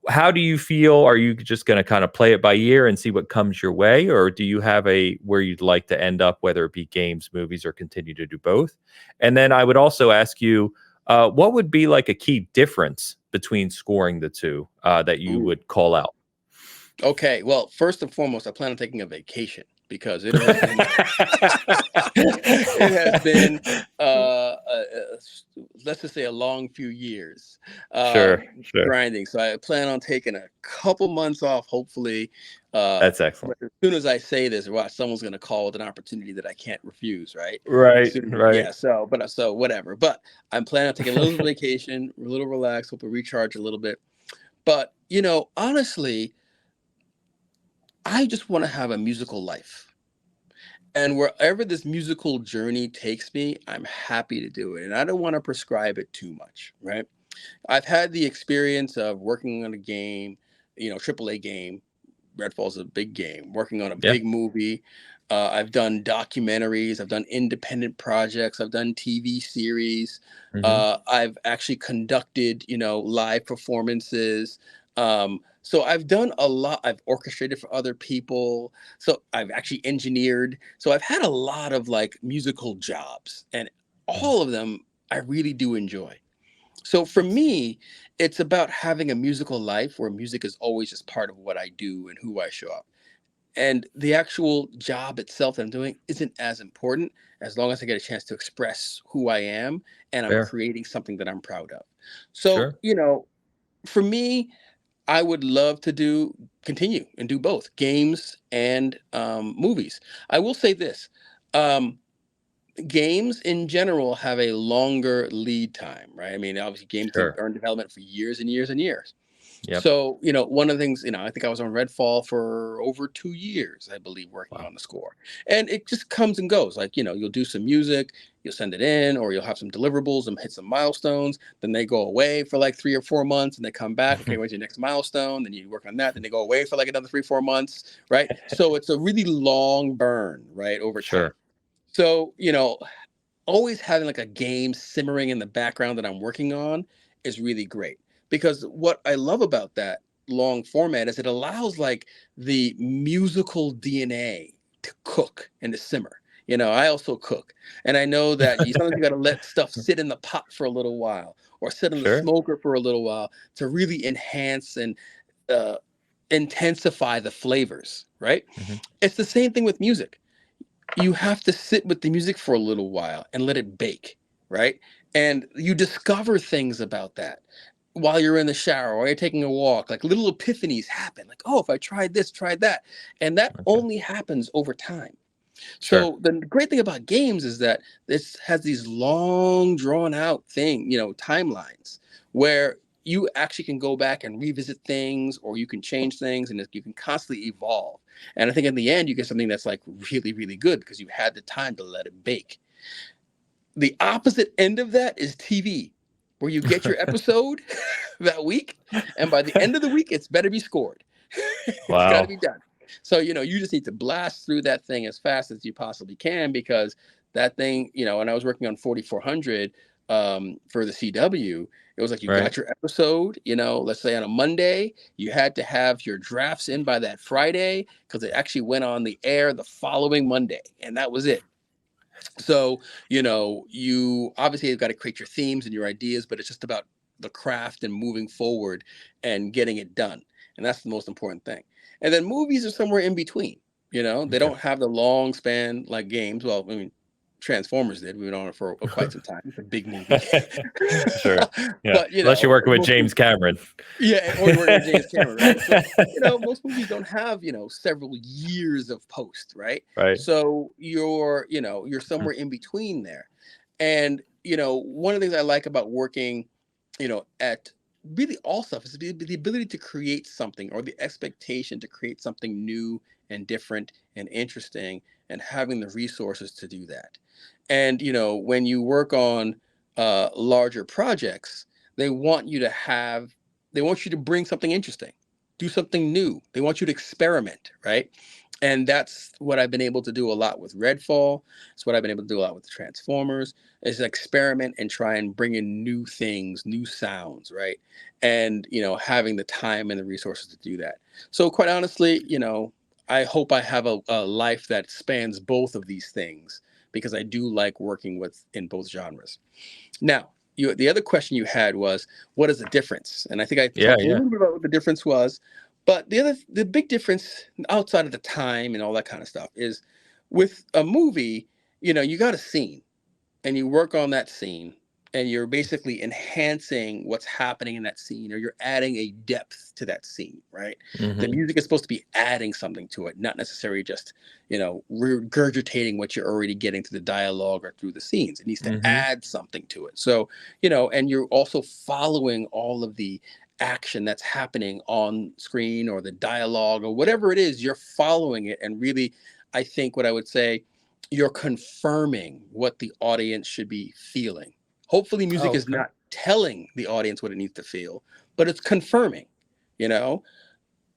How do you feel? Are you just going to kind of play it by ear and see what comes your way, or do you have a where you'd like to end up, whether it be games, movies, or continue to do both? And then I would also ask you, what would be like a key difference between scoring the two that you Ooh. would call out? Okay. Well, first and foremost, I plan on taking a vacation because it has been it has been let's just say a long few years uh, Sure, sure. grinding. So I plan on taking a couple months off, hopefully. That's excellent. But as soon as I say this, watch, someone's going to call with an opportunity that I can't refuse, right? As Right, soon as, right. yeah. So whatever. But I'm planning on taking a little vacation, a little relax, hope to recharge a little bit. But honestly, I just want to have a musical life. And wherever this musical journey takes me, I'm happy to do it. And I don't want to prescribe it too much, right? I've had the experience of working on a game, AAA game. Redfall's a big game, working on a Yeah. big movie. I've done documentaries, I've done independent projects, I've done TV series. Hmm. I've actually conducted, live performances. So I've done a lot. I've orchestrated for other people. So I've actually engineered. So I've had a lot of like musical jobs, and all of them I really do enjoy. So for me, it's about having a musical life where music is always just part of what I do and who I show up. And the actual job itself that I'm doing isn't as important as long as I get a chance to express who I am and I'm Fair. creating something that I'm proud of. So, Sure. for me, I would love to continue and do both games and movies. I will say this. Um, Games in general have a longer lead time, right? I mean, obviously, games Sure. are in development for years and years and years. Yep. So, one of the things, I think I was on Redfall for over 2 years, I believe, working Wow. on the score. And it just comes and goes. Like, you'll do some music, you'll send it in, or you'll have some deliverables and hit some milestones. Then they go away for like 3 or 4 months and they come back. Okay, where's your next milestone? Then you work on that. Then they go away for like another 3, 4 months, right? So it's a really long burn, right, over time. Sure. So, always having like a game simmering in the background that I'm working on is really great because what I love about that long format is it allows like the musical DNA to cook and to simmer. I also cook, and I know that sometimes you got to let stuff sit in the pot for a little while or sit in the Sure. smoker for a little while to really enhance and uh, intensify the flavors. Right? Hmm. It's the same thing with music. You have to sit with the music for a little while and let it bake, right? And you discover things about that while you're in the shower, while you're taking a walk, like little epiphanies happen. Like, oh, if I tried this, tried that. And that Okay. only happens over time. Sure. So the great thing about games is that this has these long drawn out timelines where you actually can go back and revisit things or you can change things and you can constantly evolve. And I think in the end you get something that's like really, really good because you had the time to let it bake. The opposite end of that is TV, where you get your episode that week, and by the end of the week, it's better be scored. It's got to Wow. be done. So, you just need to blast through that thing as fast as you possibly can, because that thing, and I was working on 4400 for the CW. It was like, you Right. got your episode, let's say on a Monday, you had to have your drafts in by that Friday, because it actually went on the air the following Monday, and that was it. So, you obviously have got to create your themes and your ideas, but it's just about the craft and moving forward and getting it done. And that's the most important thing. And then movies are somewhere in between. They Okay. don't have the long span like games. Well, I mean, Transformers did. We've been on it for quite some time. It's a big movie. Sure. Yeah. But, Unless you're working with most James Cameron. yeah, or you're working with James Cameron, right? But most movies don't have several years of post, right? Right. So you're somewhere in between there, and one of the things I like about working, at really all stuff is the ability to create something, or the expectation to create something new and different and interesting, and having the resources to do that. And when you work on larger projects, they want you to have they want you to bring something interesting, do something new. They want you to experiment, right? And that's what I've been able to do a lot with Redfall. It's what I've been able to do a lot with the Transformers, is experiment and try and bring in new things, new sounds, right? And having the time and the resources to do that. So quite honestly, I hope I have a life that spans both of these things, because I do like working in both genres. Now, the other question you had was, what is the difference? And I think I Yeah. talked a Yeah. little bit about what the difference was, but the big difference, outside of the time and all that kind of stuff, is with a movie, you got a scene, and you work on that scene, and you're basically enhancing what's happening in that scene, or you're adding a depth to that scene, right? The Hmm. music is supposed to be adding something to it, not necessarily just regurgitating what you're already getting through the dialogue or through the scenes. It needs to Hmm. add something to it. So and you're also following all of the action that's happening on screen, or the dialogue, or whatever it is, you're following it. And really, I think what I would say, you're confirming what the audience should be feeling. Hopefully, music Oh, is okay. not telling the audience what it needs to feel, but it's confirming. You know,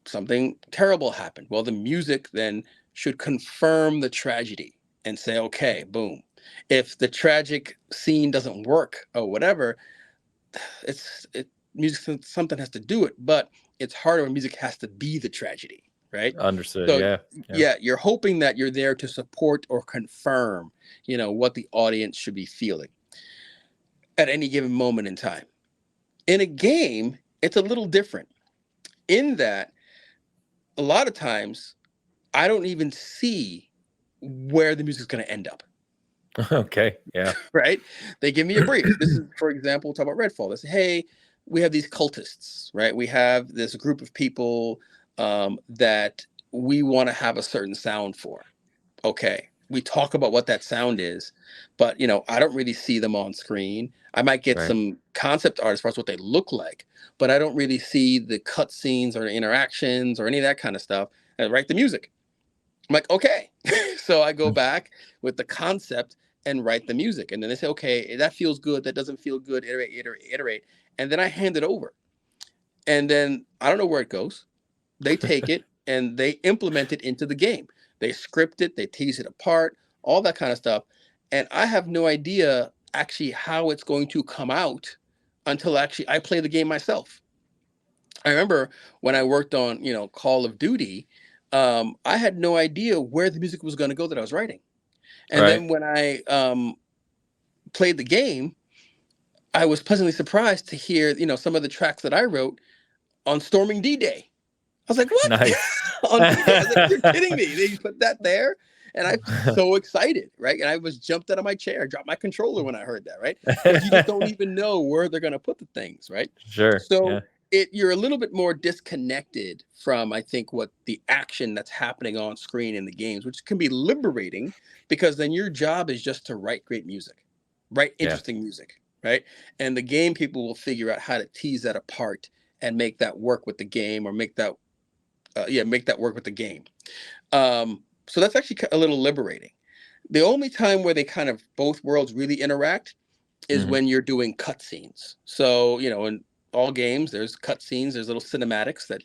Something terrible happened. Well, the music then should confirm the tragedy and say, okay, boom. If the tragic scene doesn't work or whatever, music, something has to do it, but it's harder when music has to be the tragedy, right? Understood. So Yeah. Yeah. yeah, you're hoping that you're there to support or confirm, what the audience should be feeling at any given moment in time. In a game, it's a little different, in that a lot of times I don't even see where the music's going to end up. Okay. Yeah. Right? They give me a brief. This is, for example, talk about Redfall. They say, hey, we have these cultists, right? We have this group of people that we want to have a certain sound for. Okay. We talk about what that sound is, but I don't really see them on screen. I might get Right. some concept art as far as what they look like, but I don't really see the cut scenes or the interactions or any of that kind of stuff. And write the music. I'm like, okay. So I go back with the concept and write the music. And then they say, okay, that feels good. That doesn't feel good. Iterate, iterate, iterate. And then I hand it over. And then I don't know where it goes. They take it and they implement it into the game. They script it, they tease it apart, all that kind of stuff. And I have no idea actually how it's going to come out until actually I play the game myself. I remember when I worked on, Call of Duty, I had no idea where the music was going to go that I was writing. And Right. then when I played the game, I was pleasantly surprised to hear, some of the tracks that I wrote on Storming D-Day. I was like, what? Nice. On D-Day? I was like, you're kidding me. They put that there? And I was so excited, right? And I was jumped out of my chair, dropped my controller when I heard that, right? Because you just don't even know where they're going to put the things, right? Sure. So Yeah. you're a little bit more disconnected from, I think, what the action that's happening on screen in the games, which can be liberating, because then your job is just to write great music, write Yeah. interesting music, right? And the game people will figure out how to tease that apart and make that work with the game, or make that work with the game. So that's actually a little liberating. The only time where they kind of both worlds really interact is Hmm. when you're doing cutscenes. So in all games, there's cutscenes, there's little cinematics that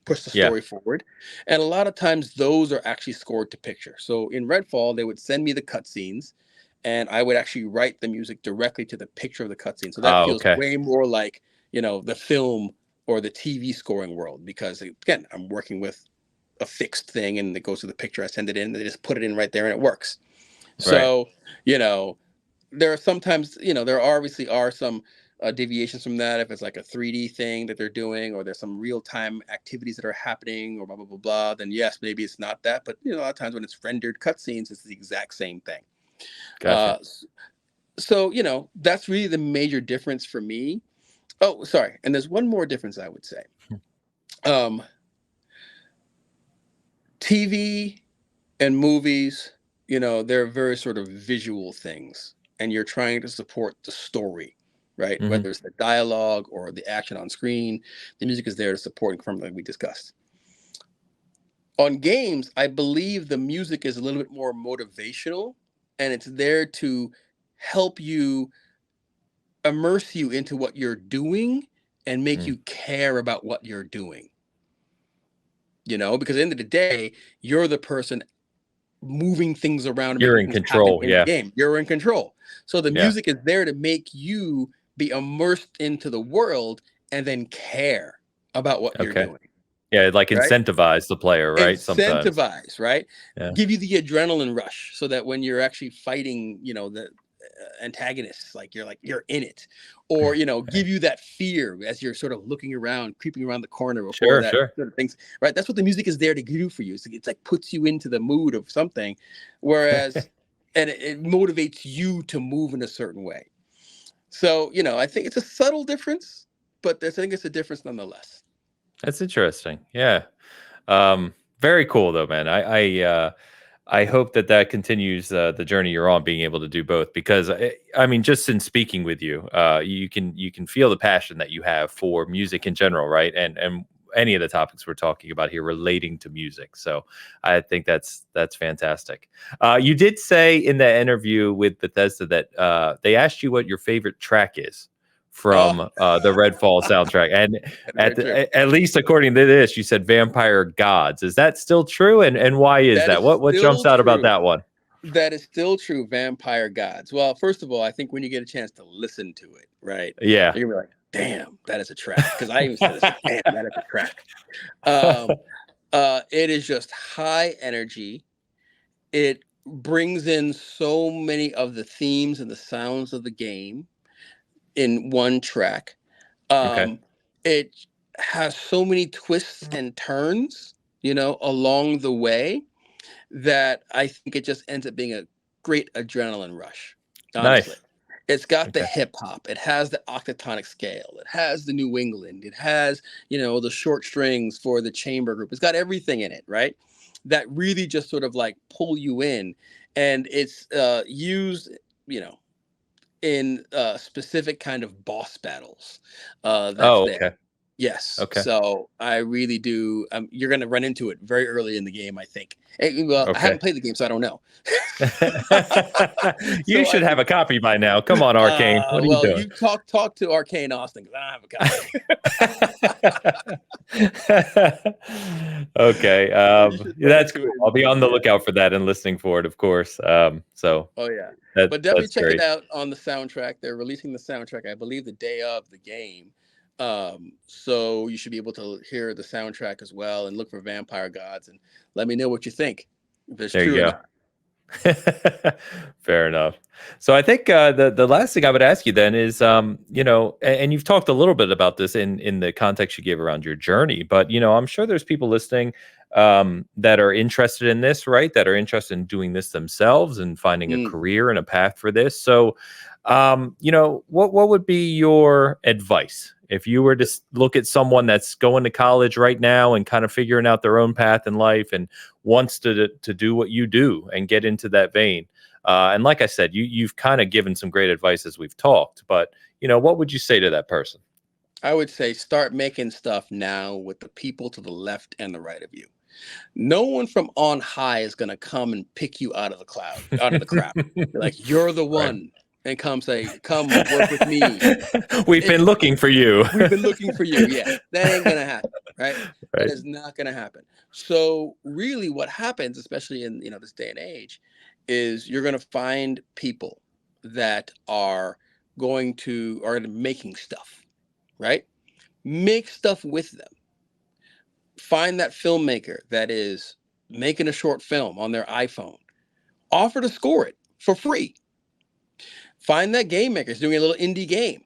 push the Yeah. story forward. And a lot of times those are actually scored to picture. So in Redfall, they would send me the cutscenes and I would actually write the music directly to the picture of the cutscene. So that Oh, feels okay. way more like, the film or the TV scoring world, because again, I'm working with a fixed thing and it goes to the picture. I send it in, they just put it in right there and it works. Right. So, there are sometimes, there obviously are some deviations from that. If it's like a 3D thing that they're doing, or there's some real time activities that are happening, or blah, blah, blah, blah, then yes, maybe it's not that. But, a lot of times when it's rendered cutscenes, it's the exact same thing. Gotcha. So, that's really the major difference for me. Oh, sorry. And there's one more difference I would say. Um, TV and movies, they're very sort of visual things, and you're trying to support the story, right? Hmm. Whether it's the dialogue or the action on screen, the music is there to support and confirm, like we discussed. On games, I believe the music is a little bit more motivational, and it's there to help you immerse you into what you're doing and make you care about what you're doing. Because at the end of the day, you're the person moving things around and You're making in things happen control. in the Yeah. game. You're in control. So the Yeah. music is there to make you be immersed into the world and then care about what you're Okay. doing, Yeah. Like right? incentivize the player, right? Sometimes. Incentivize, right? Yeah. Give you the adrenaline rush so that when you're actually fighting, the antagonists, like you're in it, or Right. give you that fear as you're sort of looking around, creeping around the corner before Sure. that Sure. sort of things, right? That's what the music is there to do for you. It's like puts you into the mood of something, whereas and it motivates you to move in a certain way. So I think it's a subtle difference, but I think it's a difference nonetheless. That's interesting. Yeah. Very cool though, man. I hope that that continues the journey you're on, being able to do both. Because I mean, just in speaking with you, you can feel the passion that you have for music in general, right? And any of the topics we're talking about here relating to music. So I think that's fantastic. You did say in the interview with Bethesda that they asked you what your favorite track is Oh, from the Redfall soundtrack, and that's very true. at least according to this, you said Vampire Gods. Is that still true? And why is That that? is What jumps still out about true. that one? That is still true. Vampire Gods. Well, first of all, I think when you get a chance to listen to it, right, Yeah. you're gonna be like, "Damn, that is a track." Because I even said, "This, damn, that is a track." Um, it is just high energy. It brings in so many of the themes and the sounds of the game in one track. Okay. It has so many twists and turns, along the way, that I think it just ends up being a great adrenaline rush, honestly. Nice. It's got the Okay. hip hop, it has the octatonic scale, it has the New England, it has, the short strings for the chamber group. It's got everything in it, right? That really just sort of like pull you in. And it's used, you know, in specific kind of boss battles that's Oh, there. okay. Yes. Okay. So I really do. You're going to run into it very early in the game, I think. Well, I Okay. haven't played the game, so I don't know. You So should I have would. a copy by now. Come on, Arcane. What are you Well, doing? you talk to Arcane Austin, because I don't have a copy. Okay. You should Yeah, run that's into it cool. and I'll be see. on the Yeah. lookout for that and listening for it, of course. So Oh yeah. But definitely that's check it great. out on the soundtrack. They're releasing the soundtrack, I believe, the day of the game. So you should be able to hear the soundtrack as well and look for Vampire Gods and let me know what you think, if it's There you true or go. not. Fair enough. So I think the last thing I would ask you then is, and you've talked a little bit about this in the context you gave around your journey, but I'm sure there's people listening that are interested in this, right? That are interested in doing this themselves and finding a Mm, career and a path for this. So, what would be your advice if you were to look at someone that's going to college right now and kind of figuring out their own path in life and wants to do what you do and get into that vein? And like I said, you've kind of given some great advice as we've talked, but what would you say to that person? I would say start making stuff now with the people to the left and the right of you. No one from on high is going to come and pick you out of the cloud, out of the crowd. They're like, you're the Right. one. and come work with me. We've been looking for you. We've been looking for you. Yeah, that ain't gonna happen, right? That Right. is not gonna happen. So really, what happens, especially in this day and age, is you're gonna find people that are making stuff, right? Make stuff with them. Find that filmmaker that is making a short film on their iPhone. Offer to score it for free. Find that game maker is doing a little indie game,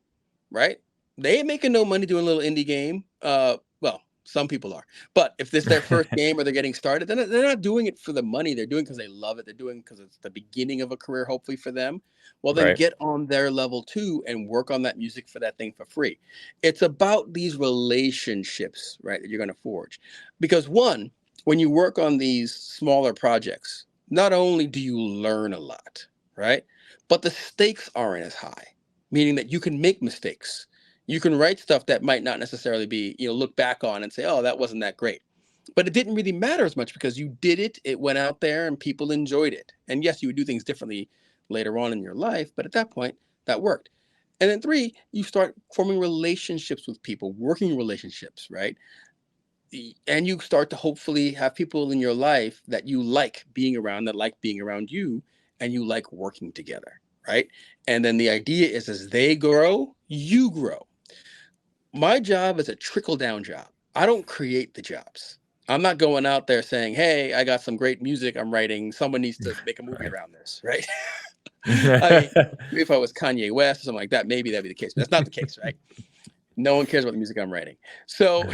right? They ain't making no money doing a little indie game. Well, some people are, but if this is their first game or they're getting started, then they're not doing it for the money. They're doing it because they love it. They're doing it because it's the beginning of a career, hopefully for them. Well, then Right. get on their level too and work on that music for that thing for free. It's about these relationships, right, that you're going to forge. Because one, when you work on these smaller projects, not only do you learn a lot, right, but the stakes aren't as high, meaning that you can make mistakes. You can write stuff that might not necessarily be, look back on and say, oh, that wasn't that great. But it didn't really matter as much because you did it, it went out there, and people enjoyed it. And yes, you would do things differently later on in your life, but at that point, that worked. And then three, you start forming relationships with people, working relationships, right? And you start to hopefully have people in your life that you like being around, that like being around you, and you like working together, right? And then the idea is as they grow, you grow. My job is a trickle down job. I don't create the jobs. I'm not going out there saying, hey, I got some great music I'm writing. Someone needs to make a movie Right. around this, right? I mean, if I was Kanye West or something like that, maybe that'd be the case, but that's not the case, right? No one cares about the music I'm writing. So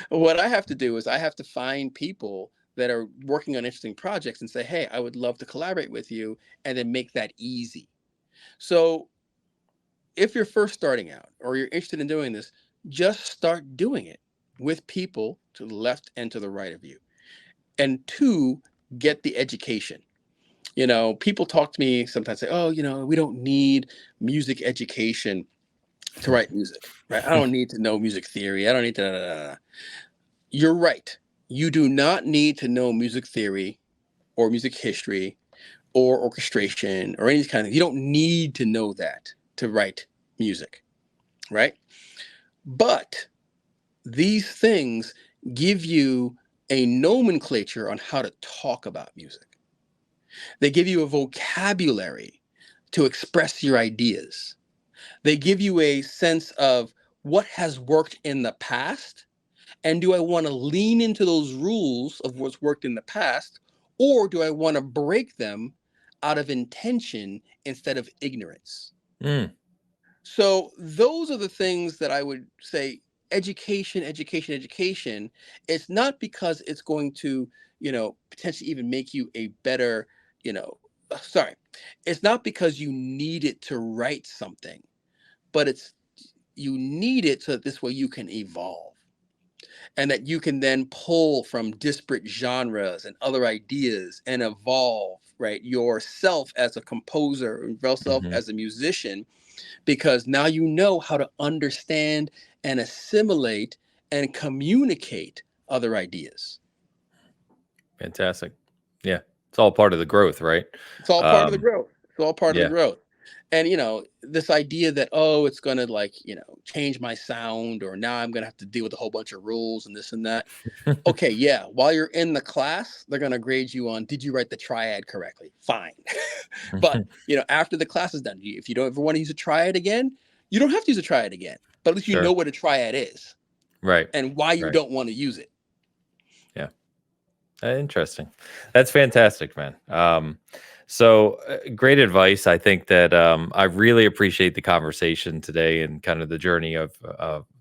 what I have to do is I have to find people that are working on interesting projects and say, hey, I would love to collaborate with you, and then make that easy. So if you're first starting out or you're interested in doing this, just start doing it with people to the left and to the right of you. And two, get the education. People talk to me sometimes, say, oh, we don't need music education to write music, right? I don't need to know music theory. I don't need to. Da, da, da, da. You're right. You do not need to know music theory or music history or orchestration or any kind of. You don't need to know that to write music, right? But these things give you a nomenclature on how to talk about music. They give you a vocabulary to express your ideas. They give you a sense of what has worked in the past, and do I want to lean into those rules of what's worked in the past, or do I want to break them out of intention instead of ignorance? Mm. So those are the things that I would say: education, education, education. It's not because it's going to, potentially even make you a better, sorry. It's not because you need it to write something, but you need it so that this way you can evolve, and that you can then pull from disparate genres and other ideas and evolve, right, yourself as a composer, yourself Hmm. as a musician, because now you know how to understand and assimilate and communicate other ideas. Fantastic. Yeah. It's all part of the growth, right? It's all part of the Um, growth. It's all part of the yeah. growth. And this idea that, oh, it's gonna, like, change my sound, or now I'm gonna have to deal with a whole bunch of rules and this and that. Okay, yeah. While you're in the class, they're gonna grade you on, did you write the triad correctly? Fine. But after the class is done, if you don't ever want to use a triad again, you don't have to use a triad again. But at least you know Sure. what a triad is Right. and why you Right. don't want to use it. Yeah. Interesting. That's fantastic, man. Great advice. I think that I really appreciate the conversation today and kind of the journey of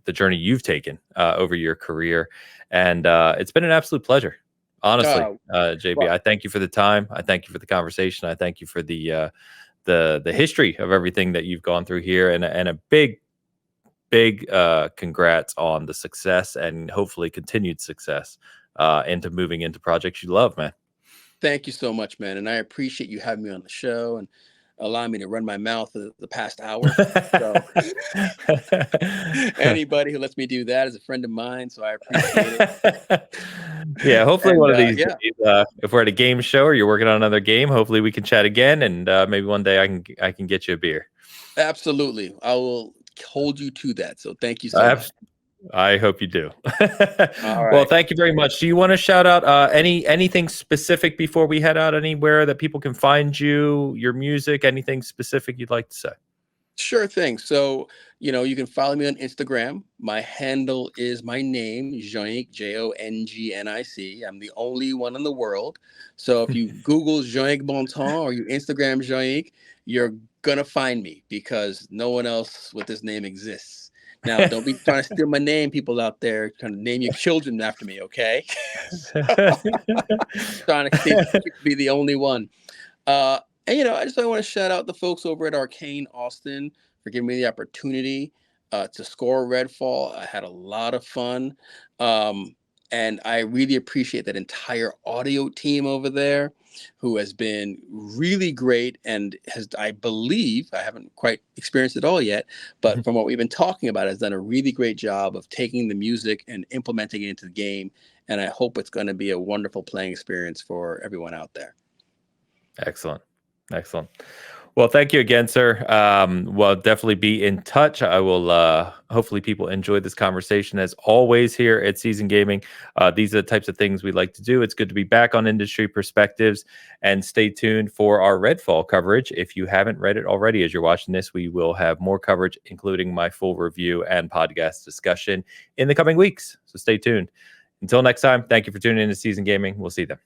the journey you've taken over your career, and it's been an absolute pleasure. Honestly, Uh, JB, well, I thank you for the time. I thank you for the conversation. I thank you for the history of everything that you've gone through here, and a big congrats on the success and hopefully continued success into moving into projects you love, man. thank you so much, man. And I appreciate you having me on the show and allowing me to run my mouth the past hour. So anybody who lets me do that is a friend of mine. So I appreciate it. Yeah, hopefully And one of these yeah, days, if we're at a game show or you're working on another game, hopefully we can chat again, and maybe one day I can get you a beer. absolutely. I will hold you to that. So thank you so much. Abs- I hope you do. All Well, right. thank you very much. Do you want to shout out anything specific before we head out anywhere that people can find you, your music, anything specific you'd like to say? Sure thing. So, you can follow me on Instagram. My handle is my name, Jongnic, Jongnic. I'm the only one in the world. So if you Google Jongnic Bontemps or you Instagram Jongnic, you're gonna find me because no one else with this name exists. Now, don't be trying to steal my name, people out there, trying to name your children after me, okay? Trying to be the only one. And I just want to shout out the folks over at Arcane Austin for giving me the opportunity to score Redfall. I had a lot of fun. And I really appreciate that entire audio team over there who has been really great and has, I believe, I haven't quite experienced it all yet, but from what we've been talking about, has done a really great job of taking the music and implementing it into the game. And I hope it's going to be a wonderful playing experience for everyone out there. Excellent. Excellent. Well, thank you again, sir. Well, definitely be in touch. I will hopefully people enjoyed this conversation as always here at Season Gaming. These are the types of things we like to do. It's good to be back on industry perspectives, and stay tuned for our Redfall coverage. If you haven't read it already as you're watching this, we will have more coverage, including my full review and podcast discussion in the coming weeks. So stay tuned. Until next time, thank you for tuning in to Season Gaming. We'll see you then.